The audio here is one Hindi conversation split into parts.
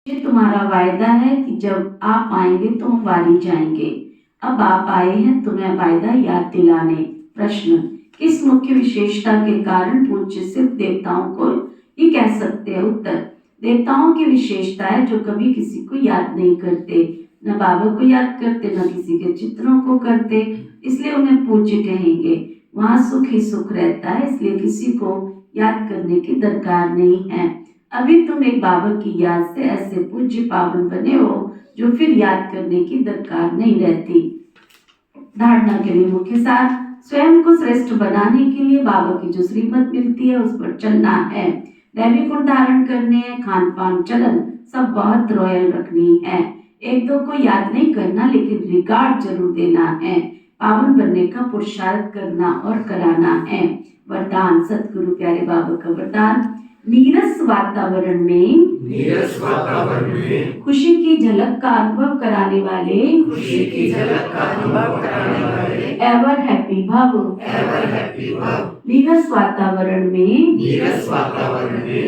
ये तुम्हारा वायदा है कि जब आप आएंगे तो हम वारी जाएंगे। अब आप आए हैं तुम्हें वायदा याद दिलाने। प्रश्न, किस मुख्य विशेषता के कारण पूज्य सिर्फ देवताओं को ही कह सकते हैं? उत्तर, देवताओं की विशेषता है जो कभी किसी को याद नहीं करते, न बाबा को याद करते, न किसी के चित्रों को करते, इसलिए उन्हें पूज्य कहेंगे। वहाँ सुख ही सुख रहता है, इसलिए किसी को याद करने की दरकार नहीं है। अभी तुम एक बाबा की याद से ऐसे पूज्य पावन बने हो जो फिर याद करने की दरकार नहीं रहती। धारणा के लिए मुख्य सार, स्वयं को श्रेष्ठ बनाने के लिए बाबा की जो श्रीमत मिलती है उस पर चलना है। दैवी गुण धारण करने हैं, खान पान चलन सब बहुत रॉयल रखनी है। एक दो को याद नहीं करना लेकिन रिगार्ड जरूर देना है। पावन बनने का पुरुषार्थ करना और कराना है। वरदान, सतगुरु प्यारे बाबा का वरदान, नीरस वातावरण में खुशी की झलक का अनुभव कराने वाले एवर हैप्पी भव। नीरस वातावरण में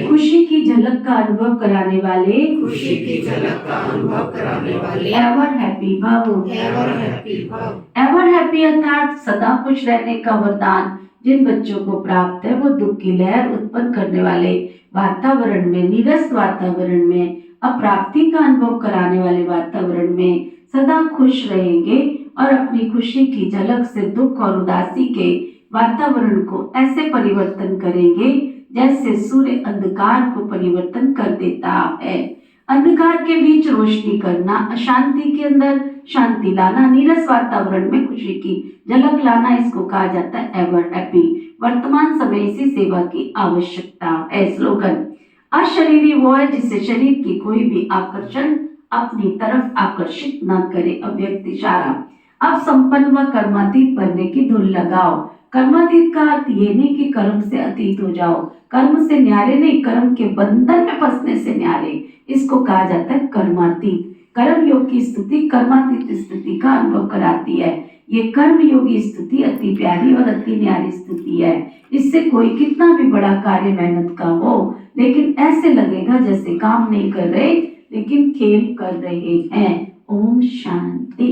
खुशी की झलक का अनुभव कराने वाले एवर हैप्पी भव। एवर हैप्पी अर्थात सदा खुश रहने का वरदान जिन बच्चों को प्राप्त है वो दुख की लहर उत्पन्न करने वाले वातावरण में, नीरस वातावरण में, अप्राप्ति का अनुभव कराने वाले वातावरण में सदा खुश रहेंगे और अपनी खुशी की झलक से दुख और उदासी के वातावरण को ऐसे परिवर्तन करेंगे जैसे सूर्य अंधकार को परिवर्तन कर देता है। अंधकार के बीच रोशनी करना, अशांति के अंदर शांति लाना, नीरस वातावरण में खुशी की झलक लाना, इसको कहा जाता है एवर हैप्पी। वर्तमान समय इसी सेवा की आवश्यकता है। स्लोगन, अशरीरी वो है जिससे शरीर की कोई भी आकर्षण अपनी तरफ आकर्षित न करे। अव्यक्त इशारा, अब संपन्न व कर्मातीत बनने की धुन लगाओ। कर्मातीत का अर्थ ये नहीं कि कर्म से अतीत हो जाओ, कर्म से न्यारे नहीं, कर्म के बंधन में फंसने से न्यारे, इसको कहा जाता है कर्मातीत। कर्म योग की स्थिति कर्मातीत स्थिति का अनुभव कराती है। ये कर्म योगी स्थिति अति प्यारी और अति न्यारी स्थिति है। इससे कोई कितना भी बड़ा कार्य मेहनत का हो लेकिन ऐसे लगेगा जैसे काम नहीं कर रहे लेकिन खेल कर रहे हैं। ओम शांति।